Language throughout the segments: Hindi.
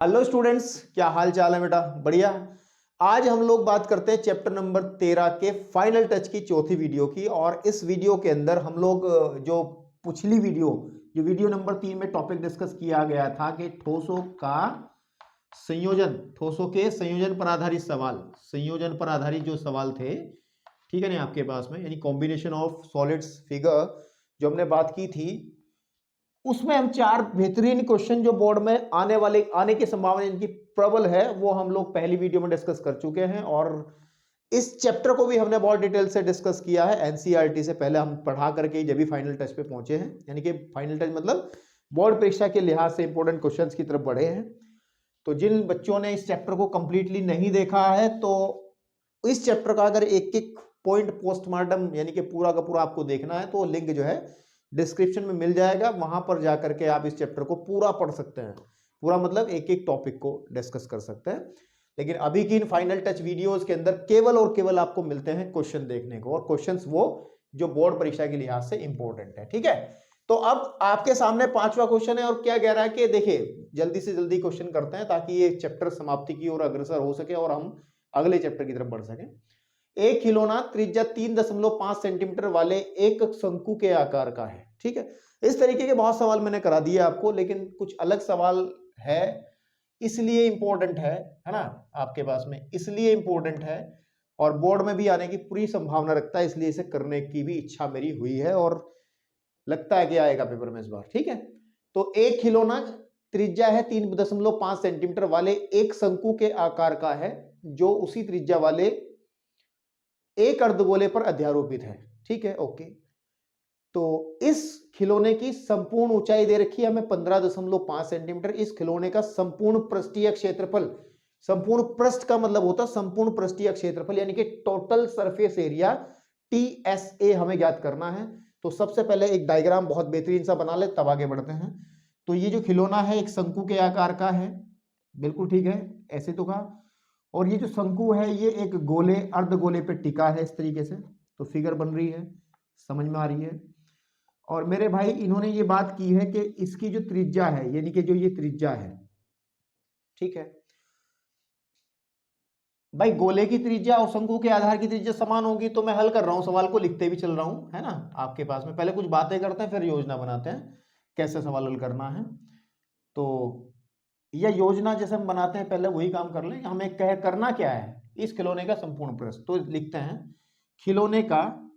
हेलो स्टूडेंट्स, क्या हाल चाल है बेटा? बढ़िया। आज हम लोग बात करते हैं चैप्टर नंबर 13 के फाइनल टच की चौथी वीडियो की। और इस वीडियो के अंदर हम लोग जो पिछली वीडियो जो वीडियो नंबर 3 में टॉपिक डिस्कस किया गया था कि ठोसों का संयोजन, ठोसों के संयोजन पर आधारित सवाल, संयोजन पर आधारित जो सवाल थे, ठीक है ना, आपके पास में, यानी कॉम्बिनेशन ऑफ सॉलिड्स फिगर जो हमने बात की थी, उसमें हम 4 बेहतरीन क्वेश्चन जो बोर्ड में आने की संभावना इनकी प्रबल है, वो हम लोग पहली वीडियो में डिस्कस कर चुके हैं। और इस चैप्टर को भी हमने बहुत डिटेल से डिस्कस किया है एनसीईआरटी से पहले, हम पढ़ा करके जब भी फाइनल टच पे पहुंचे हैं, यानी कि फाइनल टच मतलब बोर्ड परीक्षा के लिहाज से इंपॉर्टेंट क्वेश्चंस की तरफ बढ़े हैं। तो जिन बच्चों ने इस चैप्टर को कंप्लीटली नहीं देखा है, तो इस चैप्टर का अगर एक एक पॉइंट पोस्टमार्टम यानी कि पूरा का पूरा आपको देखना है, तो लिंक जो है डिस्क्रिप्शन में मिल जाएगा, वहां पर जाकर के आप इस चैप्टर को पूरा पढ़ सकते हैं। पूरा मतलब एक एक टॉपिक को डिस्कस कर सकते हैं। लेकिन अभी की इन फाइनल टच वीडियोस के अंदर केवल और केवल आपको मिलते हैं क्वेश्चन देखने को, और क्वेश्चंस वो जो बोर्ड परीक्षा के लिहाज से इंपॉर्टेंट है। ठीक है, तो अब आपके सामने 5वां क्वेश्चन है, और क्या कह रहा है कि देखिए जल्दी से जल्दी क्वेश्चन करते हैं ताकि ये चैप्टर समाप्ति की ओर अग्रसर हो सके और हम अगले चैप्टर की तरफ बढ़ सके। एक खिलौना त्रिज्या 3.5 सेंटीमीटर वाले एक शंकु के आकार का है। ठीक है, इस तरीके के बहुत सवाल मैंने करा दिए आपको, लेकिन कुछ अलग सवाल है, इसलिए इंपॉर्टेंट है ना आपके पास में, इसलिए इंपॉर्टेंट है और बोर्ड में भी आने की पूरी संभावना रखता है, इसलिए इसे करने की भी इच्छा मेरी हुई है और लगता है कि आएगा पेपर में इस बार। ठीक है, तो एक खिलौना त्रिज्या है 3.5 सेंटीमीटर वाले एक शंकु के आकार का है, जो उसी त्रिज्या वाले एक अर्धगोले पर अध्यारोपित है। ठीक है, ओके। तो इस खिलौने की संपूर्ण ऊंचाई दे रखी है हमें 15.5 सेंटीमीटर। इस खिलौने का संपूर्ण पृष्ठीय क्षेत्रफल, संपूर्ण पृष्ठ का मतलब होता है संपूर्ण पृष्ठीय क्षेत्रफल, यानी कि टोटल सरफेस एरिया, टीएसए हमें ज्ञात करना है। तो सबसे पहले एक डायग्राम बहुत बेहतरीन सा बना ले, तब आगे बढ़ते हैं। तो ये जो खिलौना है एक शंकु के आकार का है, बिल्कुल ठीक है, ऐसे तो कहा। और ये जो शंकु है ये एक गोले, अर्धगोले पे टिका है इस तरीके से। तो फिगर बन रही है, समझ में आ रही है। और मेरे भाई इन्होंने ये बात की है कि इसकी जो त्रिज्या है, यानी कि जो ये त्रिज्या है, ठीक है भाई, गोले की त्रिज्या और शंकु के आधार की त्रिज्या समान होगी। तो मैं हल कर रहा हूं सवाल को, लिखते भी चल रहा हूं, है ना आपके पास में। पहले कुछ बातें करते हैं, फिर योजना बनाते हैं कैसे सवाल हल करना है। तो यह योजना जैसे हम बनाते हैं पहले वही काम कर लें। हमें कह करना क्या है, इस खिलौने का संपूर्ण पृष्ठ। तो लिखते हैं खिलौने का,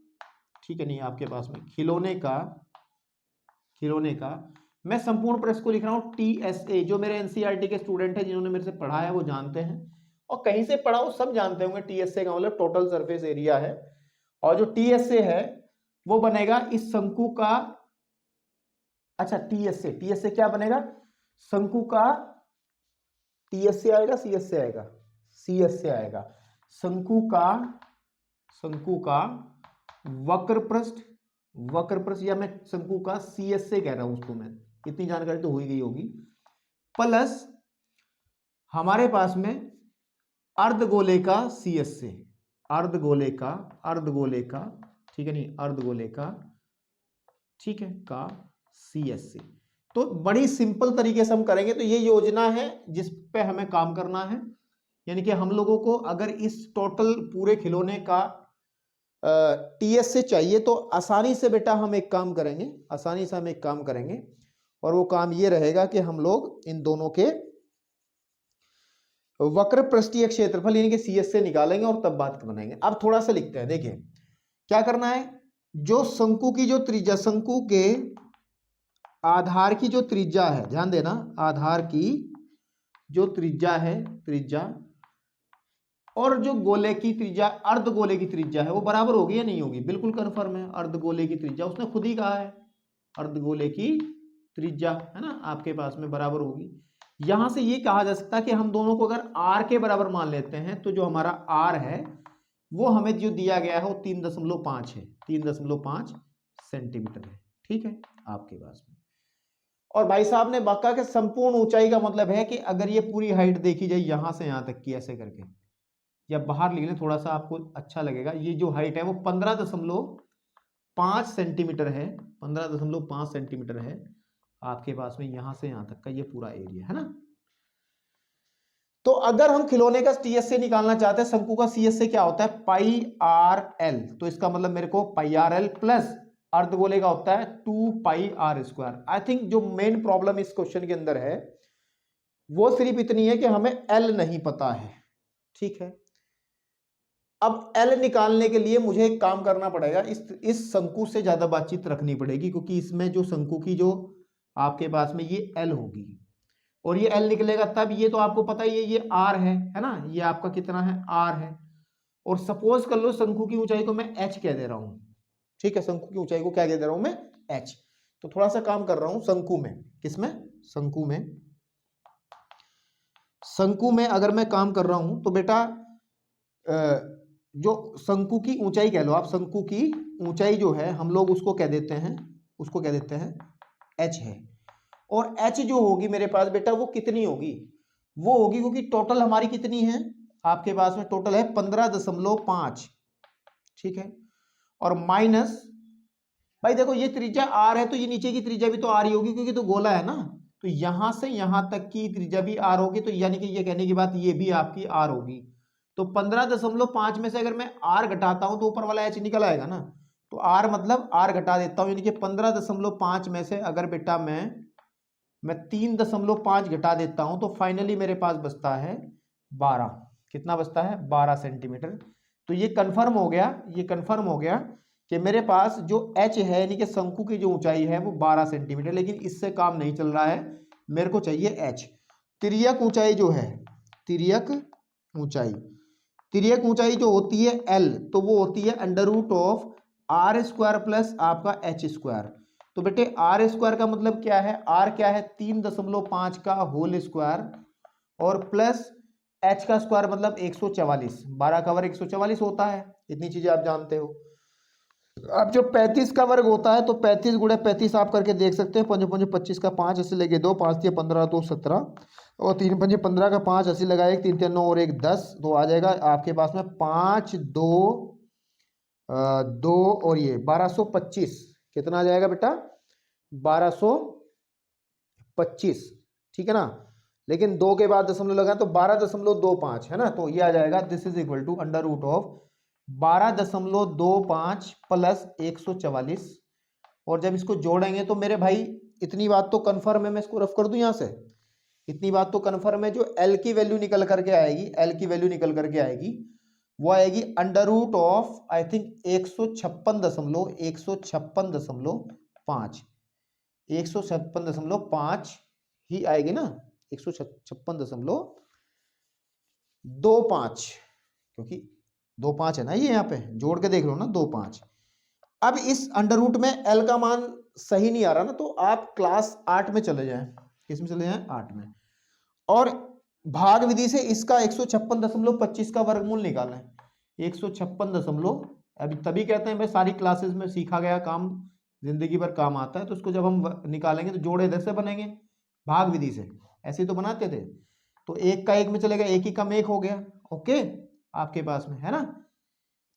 ठीक है, नहीं आपके पास में खिलौने का, खिलौने का मैं संपूर्ण पृष्ठ को लिख रहा हूं टीएसए। जो मेरे एनसीईआरटी के स्टूडेंट है, जिन्होंने मेरे से पढ़ा है, वो जानते हैं, और कहीं से पढ़ा हो सब जानते होंगे। टीएसए का मतलब टोटल सरफेस एरिया है, और जो टीएसए है वो बनेगा इस शंकु का, अच्छा टीएसए, टीएसए क्या बनेगा, शंकु का, टीएस से आएगा सीएस से आएगा, सीएस से आएगा, शंकु का, शंकु का वक्र पृष्ठ, वक्र पृष्ठ, या मैं शंकु का सीएस से कह रहा हूं उसको, मैं इतनी जानकारी तो हो ही गई होगी, प्लस हमारे पास में अर्धगोले का सीएस से, अर्धगोले का, अर्धगोले का, ठीक है, नहीं अर्धगोले का, ठीक है, का सीएस से। तो बड़ी सिंपल तरीके से हम करेंगे। तो ये योजना है जिस पे हमें काम करना है, यानी कि हम लोगों को अगर इस टोटल पूरे खिलौने का टीएस से चाहिए, तो आसानी से बेटा हम एक काम करेंगे, आसानी से हम एक काम करेंगे, और वो काम ये रहेगा कि हम लोग इन दोनों के वक्र पृष्ठीय क्षेत्रफल यानी कि सीएस से निकालेंगे और तब बात बनाएंगे। अब थोड़ा सा लिखते हैं, देखिए क्या करना है। जो शंकु की जो त्रिज्या, शंकु के आधार की जो त्रिज्या है, ध्यान देना, आधार की जो त्रिज्या है, त्रिज्या, और जो गोले की त्रिज्या, अर्धगोले की त्रिज्या है, वो बराबर होगी या नहीं होगी? बिल्कुल कंफर्म है, अर्धगोले की त्रिज्या उसने खुद ही कहा है, अर्धगोले की त्रिज्या है ना आपके पास में बराबर होगी। यहां से ये कहा जा सकता है कि हम दोनों को अगर आर के बराबर मान लेते हैं, तो जो हमारा आर है वो हमें जो दिया गया है वो 3.5 है, 3.5 सेंटीमीटर है। ठीक है आपके पास में। और भाई साहब ने बाका के संपूर्ण ऊंचाई का मतलब है कि अगर ये पूरी हाइट देखी जाए यहां से यहां तक की, ऐसे करके, या बाहर लिख लें थोड़ा सा आपको अच्छा लगेगा, ये जो हाइट है वो 15.5 सेंटीमीटर है, 15.5 सेंटीमीटर है आपके पास में, यहां से यहां तक का ये पूरा एरिया है ना। तो अगर हम खिलौने का टीएस से निकालना चाहते हैं, शंकु का सीएस से क्या होता है पाई आर एल, तो इसका मतलब मेरे को पाई आर एल प्लस अर्धगोले का होता है 2 पाई आर स्क्वायर। आई थिंक जो मेन प्रॉब्लम इस क्वेश्चन के अंदर है वो सिर्फ इतनी है कि हमें एल नहीं पता है। ठीक है, अब एल निकालने के लिए मुझे एक काम करना पड़ेगा, इस शंकु से ज्यादा बातचीत रखनी पड़ेगी, क्योंकि इसमें जो शंकु की जो आपके पास में ये एल होगी और ये एल निकलेगा तब, ये तो आपको पता ही है ये आर है ना, ये आपका कितना है आर है। और सपोज कर लो शंकु की ऊंचाई को मैं एच कह दे रहा हूं। ठीक है, शंकु की ऊंचाई को क्या कह दे रहा हूं मैं एच। तो थोड़ा सा काम कर रहा हूं शंकु में, किसमें शंकु में, शंकु में अगर मैं काम कर रहा हूं तो बेटा जो शंकु की ऊंचाई कह लो आप, शंकु की ऊंचाई जो है हम लोग उसको कह देते हैं, उसको कह देते हैं एच है। और एच जो होगी मेरे पास बेटा वो कितनी होगी, वो होगी क्योंकि टोटल हमारी कितनी है आपके पास में, टोटल है 15.5। ठीक है, और माइनस, भाई देखो ये त्रिज्या आर है तो ये नीचे की त्रिज्या भी तो आर ही होगी क्योंकि तो गोला है ना, तो यहां से यहां तक की त्रिज्या भी आर होगी, तो यानी कि ये कहने की बात ये भी आपकी आर होगी। तो 15.5 में से अगर मैं आर घटाता हूं तो ऊपर वाला एच निकल आएगा ना, तो आर मतलब आर घटा देता हूं, यानी कि 15.5 में से अगर बेटा मैं 3.5 घटा देता हूं तो फाइनली मेरे पास बचता है 12। कितना बचता है 12 सेंटीमीटर। तो ये कंफर्म हो गया, ये कंफर्म हो गया कि मेरे पास जो h है यानी कि शंकु की जो ऊंचाई है वो 12 सेंटीमीटर, लेकिन इससे काम नहीं चल रहा है, मेरे को चाहिए h। तिर्यक ऊंचाई जो है, तिर्यक ऊंचाई, तिर्यक ऊंचाई जो होती है l, तो वो होती है under root of R square plus आपका एच स्क्वायर। तो बेटे आर स्क्वायर का मतलब क्या है, आर क्या है 3.5 का होल स्क्वायर और प्लस एच का स्क्वायर मतलब 144, 12 का वर्ग 144 होता है, इतनी चीजें आप जानते हो। अब जो 35 का वर्ग होता है तो 35 गुणे 35 आप करके देख सकते हैं, 5 5 25 का 5 ऐसे लगे 2, 5 15 तो 17 और 3 5 15 का 5 ऐसे लगा 1, 3 3 9 और 1 10, तो आ जाएगा आपके पास में 5 2 2 और ये 1225। कितना आ जाएगा बेटा 1225। ठीक है ना, लेकिन 2 के बाद दशमलव लगा तो 12.25 है ना, तो ये आ जाएगा this is equal to under root of 12.25 plus 144। और जब इसको जोड़ेंगे तो मेरे भाई इतनी बात तो कंफर्म है, मैं इसको रफ कर दूं यहां से, इतनी बात तो कंफर्म है, जो एल की वैल्यू निकल करके आएगी, एल की वैल्यू निकल करके आएगी वो आएगी under root of I think 156.5 ही आएगी ना, 156.25, क्योंकि 25 है ना ये, यहाँ पे जोड़ के देख लो ना 25। अब इस अंडर रूट में एल का मान सही नहीं आ रहा ना, तो आप क्लास 8 में चले जाएं, किसमें चले जाएं 8 में, और भाग विधि से इसका 156.25 का वर्गमूल निकालें। 156 अभी तभी कहते हैं भाई सारी क्लासेस में सीखा गया काम जिंदगी भर काम आता है, तो उसको जब हम निकालेंगे तो जोड़े इधर से बनेंगे भाग विधि से, ऐसे तो बनाते थे। तो 1 का 1 में चलेगा, 1 ही कम 1 हो गया, ओके आपके पास में है ना।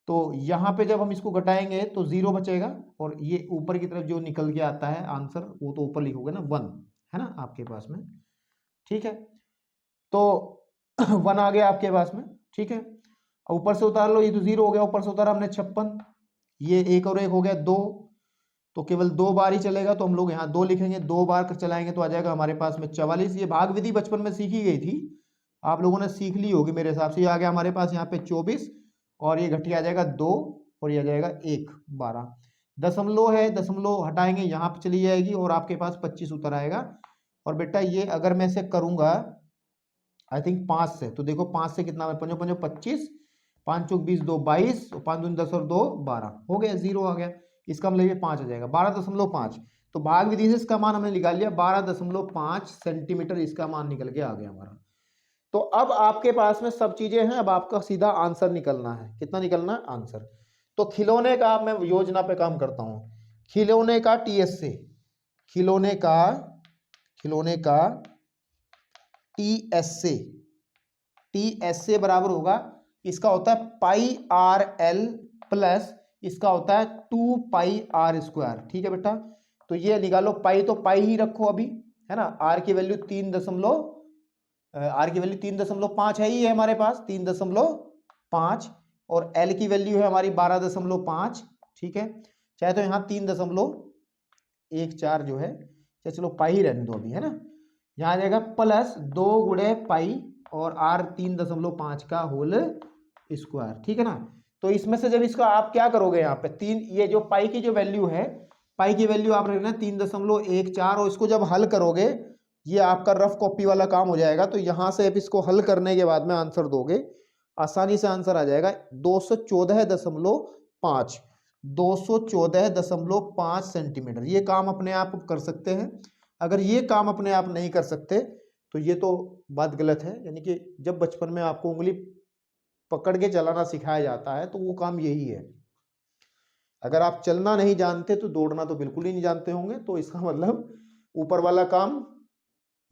तो यहां पे जब हम इसको घटाएंगे तो 0 बचेगा, और ये ऊपर की तरफ जो निकल के आता है आंसर वो तो ऊपर लिखोगे ना 1, है ना आपके पास में। ठीक है, तो 1 आ गया आपके पास में। ठीक है, ऊपर से उतार लो, ये तो 0 हो गया, ऊपर से उतारा हमने 56, ये 1 और 1 हो गया 2, तो केवल 2 बार ही चलेगा, तो हम लोग यहाँ 2 लिखेंगे, 2 बार चलाएंगे तो आ जाएगा हमारे पास में 44। ये भाग विधि बचपन में सीखी गई थी, आप लोगों ने सीख ली होगी मेरे हिसाब से। ये आ गया हमारे पास यहाँ पे 24, और ये घटिया आ जाएगा 2, और ये आ जाएगा 1 12। दशमलव है, दशमलव हटाएंगे यहाँ पे चली जाएगी और आपके पास 25 उतर आएगा। और बेटा ये अगर मैं इसे करूंगा आई थिंक 5 से, तो देखो 5 से कितना है, 5 5 25, 5 चौक 20, 2 22, 5 दूनी 10 और 2 12 हो गया, 0 आ गया, इसका मतलब ये 5 आ जाएगा 12.5। तो भाग विधि से इसका मान हमने निकाल लिया 12.5 सेंटीमीटर, इसका मान निकल के आ गया हमारा। तो अब आपके पास में सब चीजें हैं, अब आपका सीधा आंसर निकलना है, कितना निकलना है आंसर। तो खिलौने का मैं योजना पे काम करता हूं, खिलौने का टीएस से, खिलौने का टीएस से, टीएस से बराबर होगा, इसका होता है पाई आर एल प्लस इसका होता है 2 पाई आर स्क्वायर। ठीक है बेटा, तो ये निकालो, पाई तो पाई ही रखो अभी, है ना, आर की वैल्यू आर की वैल्यू 3.5 है ही है हमारे पास 3.5, और एल की वैल्यू है हमारी 12.5, ठीक है। चाहे तो यहाँ 3.14 जो है, चलो पाई ही रहने दो अभी, है ना। यहाँ आ जाएगा प्लस 2 गुणे पाई और आर 3.5 का होल स्क्वायर, ठीक है ना। तो इसमें से जब इसका आप क्या करोगे, यहाँ पे ये जो पाई की जो वैल्यू है, पाई की वैल्यू आप रखना 3.14, और इसको जब हल करोगे ये आपका रफ कॉपी वाला काम हो जाएगा। तो यहां से आप इसको हल करने के बाद में आंसर दोगे, आसानी से आंसर आ जाएगा 214.5, 214.5 सेंटीमीटर। ये काम अपने आप कर सकते हैं। अगर ये काम अपने आप नहीं कर सकते तो ये तो बात गलत है। यानी कि जब बचपन में आपको उंगली पकड़ के चलाना सिखाया जाता है तो वो काम यही है। अगर आप चलना नहीं जानते तो दौड़ना तो बिल्कुल ही नहीं जानते होंगे। तो इसका मतलब ऊपर वाला काम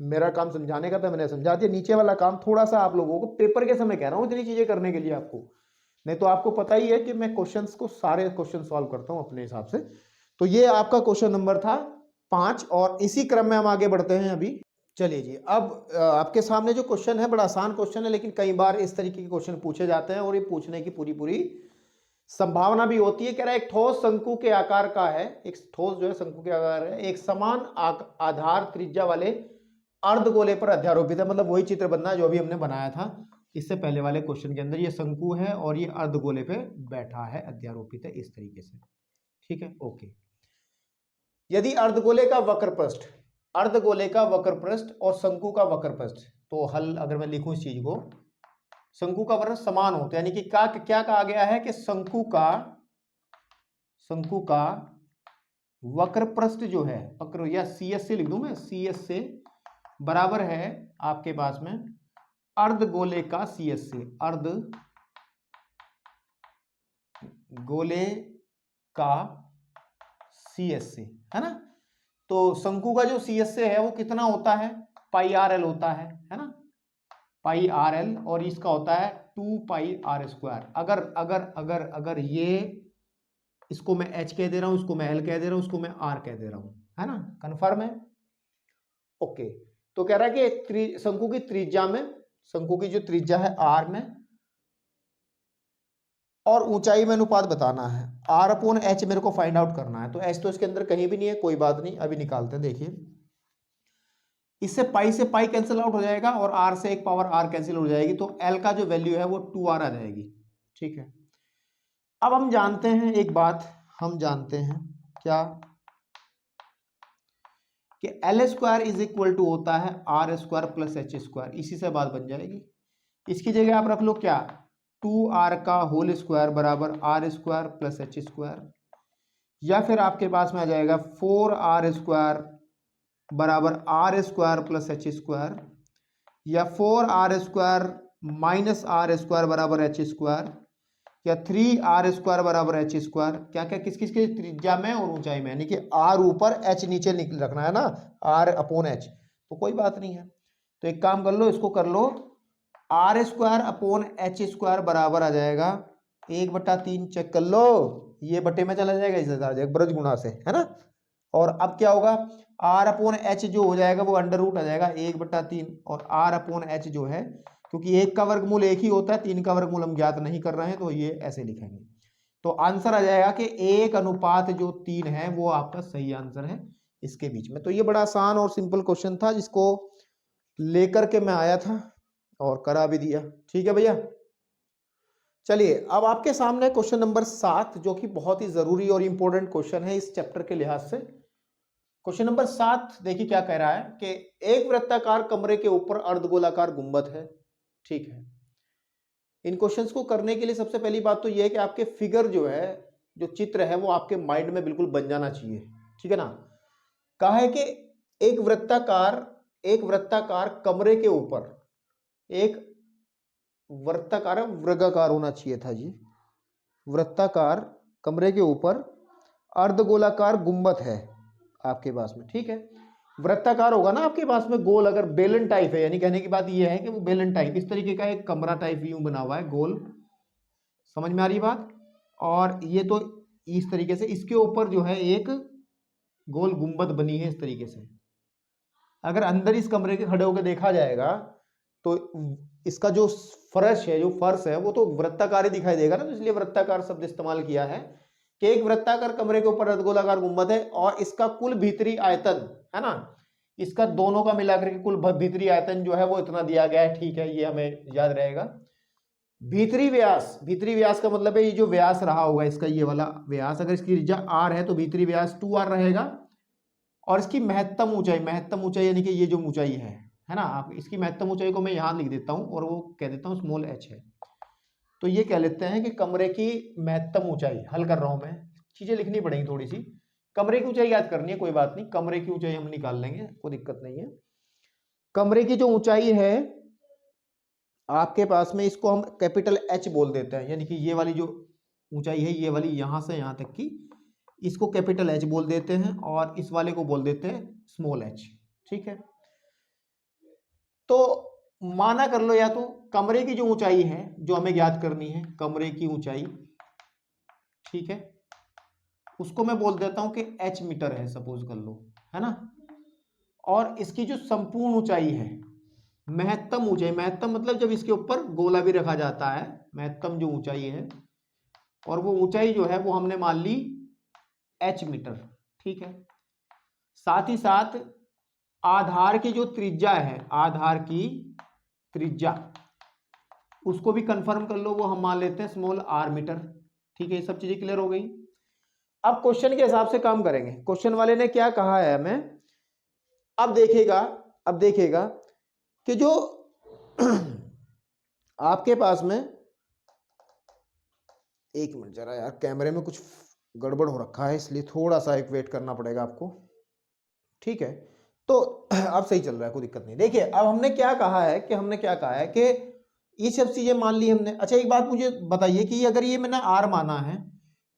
मेरा काम समझाने का था, मैंने समझा दिया। नीचे वाला काम थोड़ा सा आप लोगों को पेपर के समय कह रहा हूँ इतनी चीजें करने के लिए आपको, नहीं तो आपको पता ही है कि मैं क्वेश्चंस को सारे क्वेश्चन सॉल्व करता हूँ अपने हिसाब से। तो ये आपका क्वेश्चन नंबर था 5, और इसी क्रम में हम आगे बढ़ते हैं अभी। चलिए जी, अब आपके सामने जो क्वेश्चन है बड़ा आसान क्वेश्चन है, लेकिन कई बार इस तरीके के क्वेश्चन पूछे जाते हैं और ये पूछने की पूरी संभावना भी होती है। कह रहा है एक ठोस शंकु के आकार का है, एक ठोस जो है शंकु के आकार है, एक समान आधार त्रिज्या वाले अर्धगोले पर अध्यारोपित है। मतलब वही चित्र बनना है जो अभी हमने बनाया था इससे पहले वाले क्वेश्चन के अंदर। ये शंकु है और ये अर्धगोले पे बैठा है, अध्यारोपित है इस तरीके से, ठीक है, ओके। यदि अर्धगोले का वक्र पृष्ठ और शंकु का वक्र पृष्ठ, तो हल अगर मैं लिखूं इस चीज को, शंकु का वक्र समान होता है, यानी कि क्या कहा गया है कि शंकु का वक्र पृष्ठ जो है, वक्र या CS से लिख दूं मैं, CS से बराबर है आपके पास में अर्धगोले का CS से, अर्धगोले का CS से, है ना। तो शंकु का जो CS से है वो कितना होता है, पाई RL होता है ना, पाई RL, और इसका होता है 2 पाई R स्क्वायर। अगर ये इसको मैं H कह दे रहा हूं, इसको मैं L कह दे रहा हूं, इसको मैं R कह दे रहा हूं, है ना, कन्फर्म है, ओके। तो कह रहा है कि शंकु की त्रिज्या में, शंकु की जो त्रिज्या है R में, और ऊंचाई में अनुपात बताना है, R/H मेरे को फाइंड आउट करना है। तो H तो इसके अंदर कहीं भी नहीं है, कोई बात नहीं, अभी निकालते हैं। देखिए इससे पाई से पाई कैंसिल आउट हो जाएगा और R से एक पावर R कैंसिल हो जाएगी, तो L का जो वैल्यू है वो 2R आ जाएगी, ठीक है। अब हम जानते हैं एक बात, हम जानते हैं क्या कि L square is equal to होता है R square plus H square. इसी से बात बन जाएगी। इसकी जगह आप रख लो क्या, 2R का होल स्क्वायर बराबर R square plus H square, या फिर आपके पास में आ जाएगा 4R स्क्वायर बराबर R square plus H square, या 4R square minus R square बराबर H स्क्वायर, या 3R स्क्वायर बराबर H स्क्वायर। क्या क्या किस किस की त्रिज्या में और ऊंचाई में, यानी कि R ऊपर H नीचे रखना है ना, R/H। तो कोई बात नहीं है, तो एक काम कर लो, इसको कर लो, R square upon H square बराबर आ जाएगा 1/3, चेक कर लो, ये बटे में चला जाएगा, इसे आ जाएगा ब्रज गुणा से, है ना। और अब क्या होगा, R/H जो हो जाएगा वो अंडर रूट आ जाएगा 1/3, और R/H जो है, क्योंकि 1 का वर्गमूल 1 ही होता है, 3 का वर्गमूल हम ज्ञात नहीं कर रहे हैं, तो ये ऐसे लिखेंगे। तो आंसर आ जाएगा कि 1:3 है, वो आपका सही आंसर है इसके बीच में। तो ये बड़ा आसान और सिंपल क्वेश्चन था जिसको लेकर के मैं आया था और करा भी दिया, ठीक है भैया। चलिए अब आपके सामने क्वेश्चन नंबर 7, जो कि बहुत ही जरूरी और इंपॉर्टेंट क्वेश्चन है इस चैप्टर के लिहाज से। क्वेश्चन नंबर 7 देखिए क्या कह रहा है कि एक वृत्ताकार कमरे के ऊपर अर्धगोलाकार गुंबद है, ठीक है। इन क्वेश्चंस को करने के लिए सबसे पहली बात तो यह है कि आपके फिगर जो है, जो चित्र है, वो आपके माइंड में बिल्कुल बन जाना चाहिए, ठीक है ना। कहा है कि एक वृत्ताकार कमरे के ऊपर, एक वृत्ताकार वर्गाकार होना चाहिए था जी, वृत्ताकार कमरे के ऊपर अर्धगोलाकार गुंबद है आपके पास में, ठीक है। वृत्ताकार होगा ना आपके पास में, गोल अगर बेलन टाइप है, यानी कहने की बात यह है कि वो बेलन टाइप, इस तरीके का एक कमरा टाइप यूं बना हुआ है गोल, समझ में आ रही बात। और ये तो इस तरीके से, इसके ऊपर जो है एक गोल गुंबद बनी है इस तरीके से। अगर अंदर इस कमरे के खड़े होकर देखा जाएगा तो इसका जो फर्श है, जो फर्श है वो तो वृत्ताकार ही दिखाई देगा ना, तो इसलिए वृत्ताकार शब्द इस्तेमाल किया है कि एक वृत्ताकार कमरे के ऊपर अर्धगोलाकार गुंबद है और इसका कुल भीतरी आयतन है ना, इसका दोनों का मिलाकर के कुल भीतरी आयतन जो है वो इतना दिया गया है। ठीक है, ये हमें याद रहेगा। भीतरी व्यास, भीतरी व्यास का मतलब है ये जो व्यास रहा होगा इसका, ये वाला व्यास, अगर इसकी त्रिज्या r है तो भीतरी व्यास 2r रहेगा। और इसकी महत्तम ऊंचाई यानी कि ये जो ऊंचाई है ना, आप इसकी महत्तम ऊंचाई को मैं यहां लिख देता हूं और वो कह देता हूं स्मॉल h है। तो ये कह लेते हैं कि कमरे की महत्तम ऊंचाई, हल कर रहा हूं मैं, चीजें लिखनी पड़ेंगी थोड़ी सी, कमरे की ऊंचाई याद करनी है, कोई बात नहीं, कमरे की ऊंचाई हम निकाल लेंगे, कोई दिक्कत नहीं है। कमरे की जो ऊंचाई है आपके पास में, इसको हम कैपिटल H बोल देते हैं, यानी कि ये वाली जो ऊंचाई है, ये वाली यहां से यहां तक की, इसको कैपिटल H बोल देते हैं और इस वाले को बोल देते हैं स्मॉल h। ठीक है, तो माना कर लो, या तो कमरे की जो ऊंचाई है जो हमें ज्ञात करनी है, कमरे की ऊंचाई, ठीक है, उसको मैं बोल देता हूं कि h मीटर है, सपोज कर लो, है ना। और इसकी जो संपूर्ण ऊंचाई है, महत्तम ऊंचाई, महत्तम मतलब जब इसके ऊपर गोला भी रखा जाता है, महत्तम जो ऊंचाई है, और वो ऊंचाई जो है वो हमने मान ली h मीटर। ठीक है, साथ ही साथ आधार की जो त्रिज्या है, आधार की त्रिज्या, उसको भी कंफर्म कर लो, वो हम मान लेते हैं स्मॉल r मीटर। ठीक है, ये सब चीजें क्लियर हो गई। अब क्वेश्चन के हिसाब से काम करेंगे, क्वेश्चन वाले ने क्या कहा है हमें, अब देखिएगा कि जो आपके पास में, एक मिनट जरा यार, कैमरे में कुछ गड़बड़ हो रखा है इसलिए थोड़ा सा एक वेट करना पड़ेगा आपको। ठीक है, तो अब सही चल रहा है, कोई दिक्कत नहीं। देखिए अब हमने क्या कहा है कि ये सब चीजें मान ली हमने। अच्छा एक बात मुझे बताइए कि अगर ये मैंने r माना है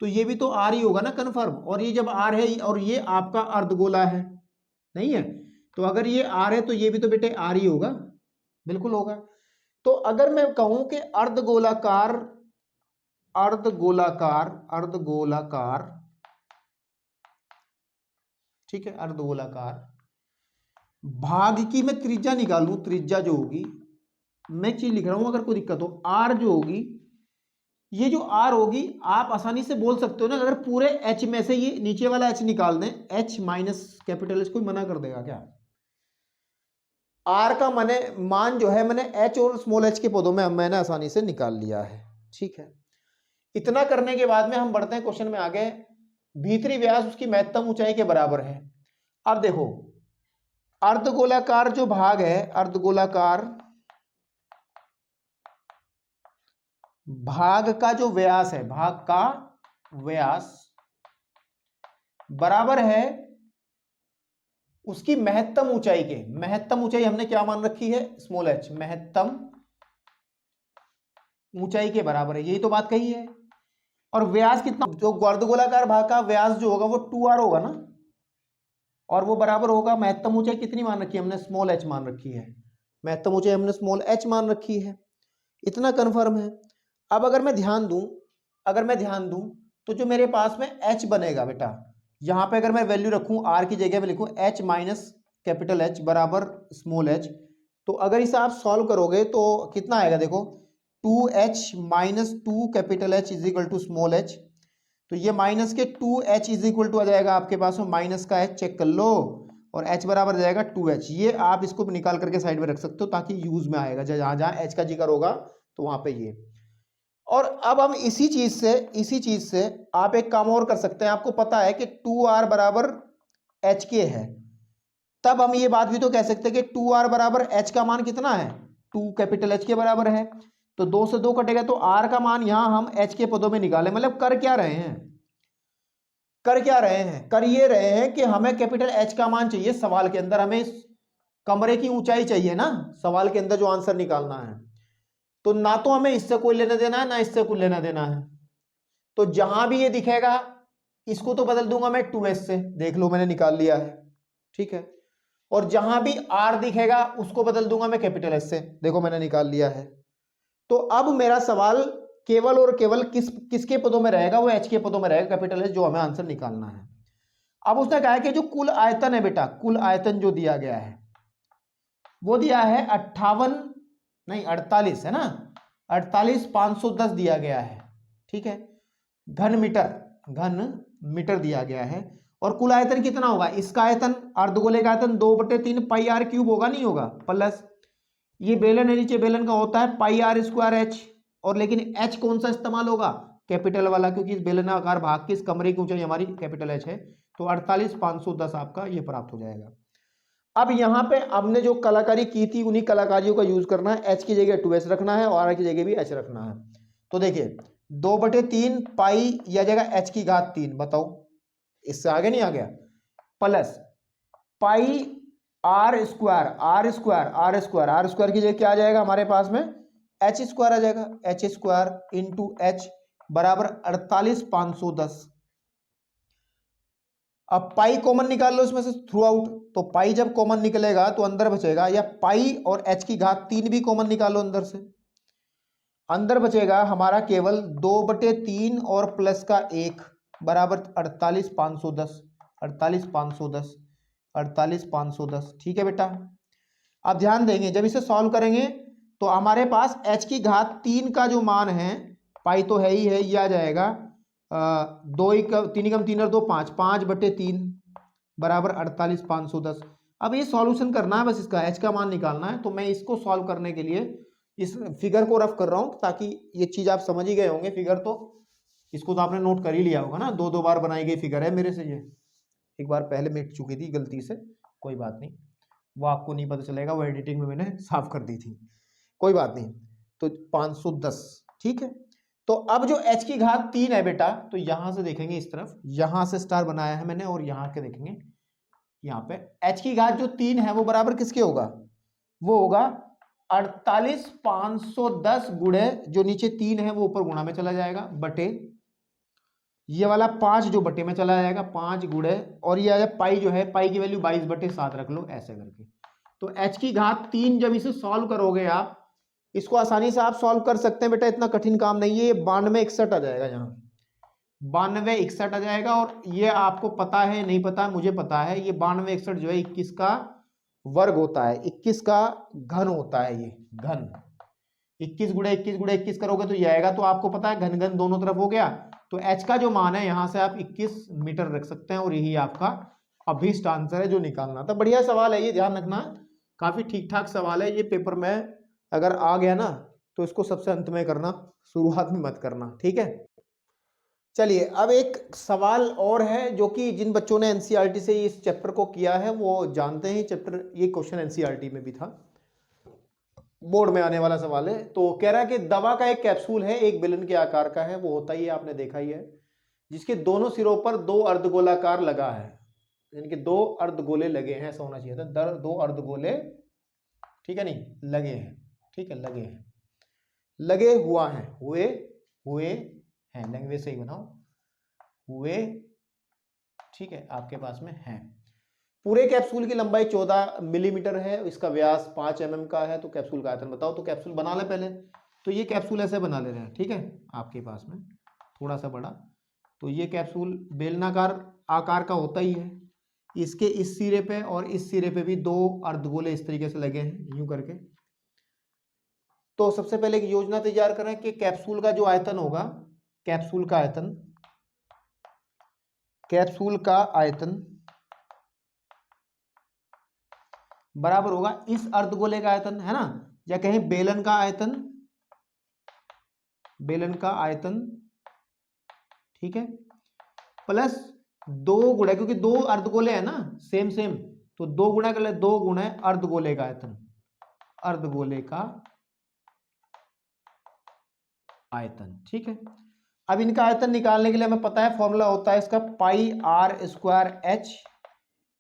तो ये भी तो r ही होगा ना कन्फर्म, और ये जब r है और ये आपका अर्धगोला है, नहीं है, तो अगर ये r है तो ये भी तो बेटे r ही होगा, बिल्कुल होगा। तो अगर मैं कहूं कि अर्धगोलाकार ठीक है, अर्धगोलाकार भाग की मैं त्रिज्या निकालूं, त्रिज्या जो होगी, मैं एक चीज लिख रहा हूं अगर कोई दिक्कत हो, r जो होगी, ये जो r होगी आप आसानी से बोल सकते हो ना, अगर पूरे h में से ये नीचे वाला h निकाल दें, h माइनस कैपिटल h, कोई मना कर देगा क्या? r का मान जो है मैंने h और स्मॉल h के पदों में मैंने आसानी से निकाल लिया है। ठीक है, इतना करने के बाद में हम बढ़ते हैं क्वेश्चन में आगे। भीतरी व्यास उसकी महत्तम ऊंचाई के बराबर है। अब देखो अर्धगोलाकार जो भाग है, अर्धगोलाकार भाग का जो व्यास है, भाग का व्यास बराबर है उसकी महत्तम ऊंचाई के। महत्तम ऊंचाई हमने क्या मान रखी है, स्मॉल h, महत्तम ऊंचाई के बराबर है, यही तो बात कही है। और व्यास कितना, जो अर्धगोलाकार भाग का व्यास जो होगा वो 2r होगा ना, और वो बराबर होगा, महत्तम ऊंचाई कितनी मान रखी है हमने, स्मॉल h मान रखी है, महत्तम ऊंचाई हमने स्मॉल h मान रखी है, इतना कंफर्म है। अब अगर मैं ध्यान दूं तो जो मेरे पास में h बनेगा बेटा, यहां पे अगर मैं वैल्यू रखूं r की जगह पे लिखूं h माइनस कैपिटल H बराबर स्मॉल h, तो अगर इसे आप सॉल्व करोगे तो कितना आएगा, देखो 2h minus 2 capital H is equal to small h, तो ये माइनस के 2h इज इक्वल टू आ जाएगा आपके पास में माइनस का h, चेक कर लो, और h बराबर जाएगा 2h। ये आप इसको निकाल करके साइड में रख सकते हो ताकि यूज में आएगा, जहां जहां h का जिक्र होगा तो वहां पे ये। और अब हम इसी चीज से आप एक काम और कर सकते हैं, आपको पता है कि 2r बराबर h के है, तब हम ये बात भी तो कह सकते हैं कि 2r बराबर h का मान कितना है, 2 कैपिटल H के बराबर है, तो 2 से 2 कटेगा तो r का मान यहां हम h के पदों में निकाले। मतलब कर क्या रहे हैं, कर ये रहे हैं कि हमें कैपिटल H का मान चाहिए, सवाल के अंदर हमें कमरे की ऊंचाई चाहिए ना, सवाल के अंदर जो आंसर निकालना है, तो ना तो हमें इससे कोई लेना देना है ना इससे कोई लेना देना है, तो जहां भी ये दिखेगा इसको तो बदल दूंगा मैं 2s से, देख लो मैंने निकाल लिया है। ठीक है, और जहां भी r दिखेगा उसको बदल दूंगा मैं कैपिटल S से, देखो मैंने निकाल लिया है। तो अब मेरा सवाल केवल और केवल किसके पदों में रहेगा, वो h के पदों में रहेगा, कैपिटल S, जो हमें आंसर निकालना है। अब उसने कहा है कि जो कुल आयतन है बेटा, कुल आयतन जो दिया गया है वो दिया है 58 नहीं 48 है ना, 48,510 दिया गया है, ठीक है, घन मीटर दिया गया है। और कुल आयतन कितना होगा, इसका आयतन अर्धगोले का आयतन 2/3 पाई आर क्यूब होगा, नहीं होगा, प्लस ये बेलन है, नीचे बेलन का होता है पाई आर स्क्वायर एच, और लेकिन एच कौन सा इस्तेमाल होगा, कैपिटल वाला, क्योंकि इस बेलनाकार भाग की इस कमरे की ऊंचाई हमारी कैपिटल एच है, तो 48,510 आपका ये प्राप्त हो जाएगा। अब यहां पे हमने जो कलाकारी की थी उन्हीं कलाकारियों का यूज करना है, एच की जगह 2s रखना है और आर की जगह भी एच रखना है। तो देखिए 2/3 पाई या जगह एच की घात 3, बताओ इससे आगे नहीं आ गया, प्लस पाई आर स्क्वायर की जगह क्या आ जाएगा हमारे पास में, एच स्क्वायर आ जाएगा, एच स्क्वायर इंटू एच बराबर 48,510। अब पाई कॉमन निकाल लो इसमें से थ्रू आउट, तो पाई जब कॉमन निकलेगा तो अंदर बचेगा, या पाई और एच की घात 3 भी कॉमन निकालो अंदर से, अंदर बचेगा हमारा केवल 2/3 और प्लस का 1 बराबर 48,510, 48,510, ठीक है बेटा। अब ध्यान देंगे जब इसे सॉल्व करेंगे तो हमारे पास h की घात 3 का जो मान है, पाई तो है ही है, ये आ जाएगा 3 और 2 5, 5/3 बराबर 48,510। अब ये सॉल्यूशन करना है, बस इसका h का मान निकालना है। तो मैं इसको सॉल्व करने के लिए इस फिगर को रफ कर रहा हूं ताकि ये चीज आप समझ ही गए होंगे। फिगर तो इसको तो आपने नोट कर ही लिया होगा ना, 2 बार बनाई गई फिगर है मेरे से, ये एक बार पहले मिट चुकी थी गलती से, कोई बात नहीं, वो आपको नहीं पता चलेगा, वो एडिटिंग में मैंने साफ कर दी थी, कोई बात नहीं। तो 510, ठीक है। तो अब जो h की घात 3 है बेटा, तो यहां से देखेंगे इस तरफ, यहां से स्टार बनाया है मैंने, और यहां के देखेंगे यहां पे h की घात जो 3 है वो बराबर किसके होगा, वो होगा 48,510 गुणे जो नीचे 3 है वो ऊपर गुणा में चला जाएगा, बटे ये वाला 5 जो बटे में चला जाएगा, 5 गुणे, और ये आया पाई जो है, पाई की वैल्यू 22/7 रख लो ऐसे करके। तो h की घात 3 जब इसे सॉल्व करोगे आप, इसको आसानी से आप सॉल्व कर सकते हैं बेटा, इतना कठिन काम नहीं है। ये 9261 आ जाएगा, यहाँ 9261 आ जाएगा। और ये आपको पता है नहीं पता, मुझे पता है, ये 9261 जो है 21 का वर्ग होता है, 21 का घन होता है, ये घन 21 गुणे 21 गुणे 21 करोगे तो ये आएगा, तो आपको पता है घन घन दोनों तरफ हो गया। तो h का जो मान है यहां से आप 21 मीटर रख सकते हैं, और यही आपका अभीष्ट आंसर है जो निकालना था। बढ़िया सवाल है ये, ध्यान रखना, काफी ठीक ठाक सवाल है ये। पेपर में अगर आ गया ना तो इसको सबसे अंत में करना, शुरुआत में मत करना, ठीक है। चलिए अब एक सवाल और है जो कि जिन बच्चों ने एनसीईआरटी से इस चैप्टर को किया है वो जानते हैं। चैप्टर, ये क्वेश्चन एनसीईआरटी में भी था, बोर्ड में आने वाला सवाल है। तो कह रहा है कि दवा का एक कैप्सूल है, एक बेलन के आकार का है, वो होता ही है, आपने देखा ही है, जिसके दोनों सिरों पर 2 अर्धगोलाकार लगा है, यानी कि 2 अर्धगोले लगे हैं, ऐसा होना चाहिए था, 2 अर्धगोले, ठीक है, नहीं लगे हैं, ठीक है, लगे हैं, लगे हुआ है, हुए हैं, लैंग्वेज सही बनाओ, हुए, ठीक है, आपके पास में है। पूरे कैप्सूल की लंबाई 14 मिलीमीटर है, इसका व्यास 5 mm का है। तो कैप्सूल का आयतन बताओ। तो कैप्सूल बना ले पहले, तो ये कैप्सूल ऐसे बना ले रहे हैं, ठीक है, आपके पास में थोड़ा सा बड़ा। तो ये कैप्सूल बेलनाकार आकार का होता ही है, इसके इस सिरे पे और इस सिरे पे भी 2 अर्धगोले इस तरीके से लगे हैं, यूं करके। तो सबसे पहले एक योजना तैयार करें कि कैप्सूल का जो आयतन होगा, कैप्सूल का आयतन बराबर होगा इस अर्धगोले का आयतन, है ना, या कहीं बेलन का आयतन, ठीक है, प्लस 2 गुणा, क्योंकि 2 अर्धगोले है ना, सेम, तो 2 गुणा कर ले, 2 गुणा अर्धगोले का आयतन, ठीक है। अब इनका आयतन निकालने के लिए हमें पता है फॉर्मूला होता है इसका पाई आर स्क्वायर एच,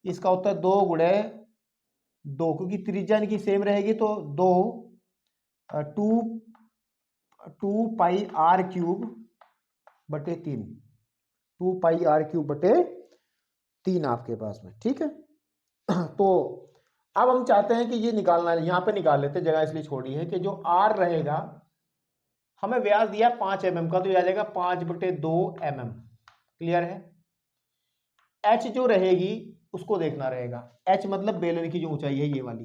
इसका होता है 2 गुणे 2, क्योंकि त्रिज्या इनकी सेम रहेगी, तो 2 पाई आर क्यूब बटे 3, 2 पाई आर क्यूब बटे 3 आपके पास में, ठीक है। तो अब हम चाहते हैं कि ये निकालना है, यहां पे निकाल लेते, जगह इसलिए छोड़ी है कि जो आर रहेगा, हमें व्यास दिया 5 mm का, तो ये आ जाएगा 5/2 mm, क्लियर है। h जो रहेगी उसको देखना रहेगा, h मतलब बेलन की जो ऊंचाई है ये वाली,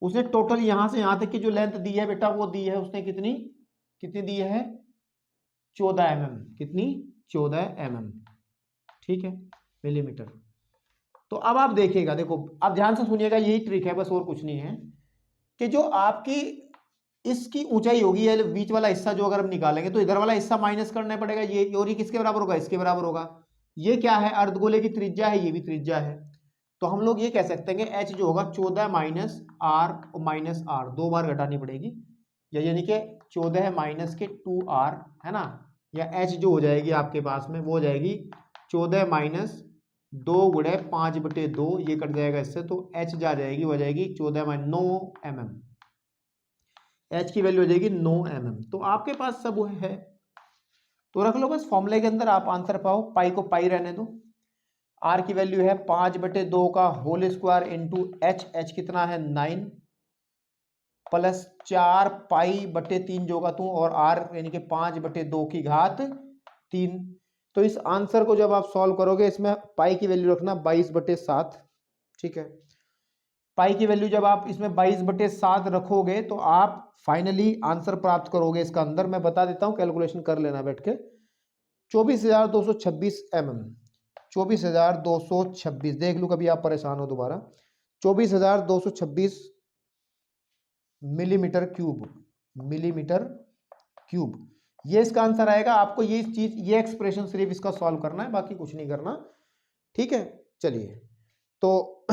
उसने टोटल यहां से यहां तक की जो लेंथ दी है बेटा वो दी है उसने कितनी कितनी दी है 14 mm। कितनी 14 mm, ठीक है, मिलीमीटर। तो अब आप देखिएगा, देखो अब ध्यान से सुनिएगा, यही ट्रिक है बस और कुछ नहीं है, कि जो आपकी इसकी ऊंचाई होगी ये बीच वाला हिस्सा जो अगर हम निकालेंगे तो इधर वाला हिस्सा माइनस करना पड़ेगा, ये और ये किसके बराबर होगा इसके बराबर होगा। ये क्या है अर्धगोले की त्रिज्या है, ये भी त्रिज्या है, तो हम लोग ये कह सकते हैं कि एच जो होगा 14 माइनस आर और माइनस आर 2 बार घटानी पड़ेगी, या यानी कि 14 माइनस के 2r है ना, या एच जो हो जाएगी आपके पास में वो हो जाएगी 14 माइनस 2 गुणे 5/2, ये कट जाएगा इससे, तो एच जा जाएगी हो जाएगी 14 माइनस 9 mm, एच की वैल्यू हो जाएगी 9 mm। तो आपके पास सब है, तो रख लो बस फॉर्मूले के अंदर, आप आंसर पाओ, पाई को पाई रहने दो, आर की वैल्यू है 5/2 का whole square into H, H कितना है 9 प्लस 4 पाई/3 जो का तू, और आर यानी कि 5/2 की घात 3। तो इस आंसर को जब आप सॉल्व करोगे इसमें पाई की वैल्यू रखना 22/7, ठीक है, पाई की वैल्यू जब आप इसमें 22/7 रखोगे तो आप फाइनली आंसर प्राप्त करोगे इसका अंदर, मैं बता देता हूं कैलकुलेशन कर लेना बैठ के, 24,226 mm, 24,226, देख लो कभी आप परेशान हो दोबारा, 24,226 मिलीमीटर क्यूब, मिलीमीटर क्यूब, ये इसका आंसर आएगा। आपको ये चीज ये एक्सप्रेशन सिर्फ इसका सॉल्व करना है, बाकी कुछ नहीं करना, ठीक है। चलिए तो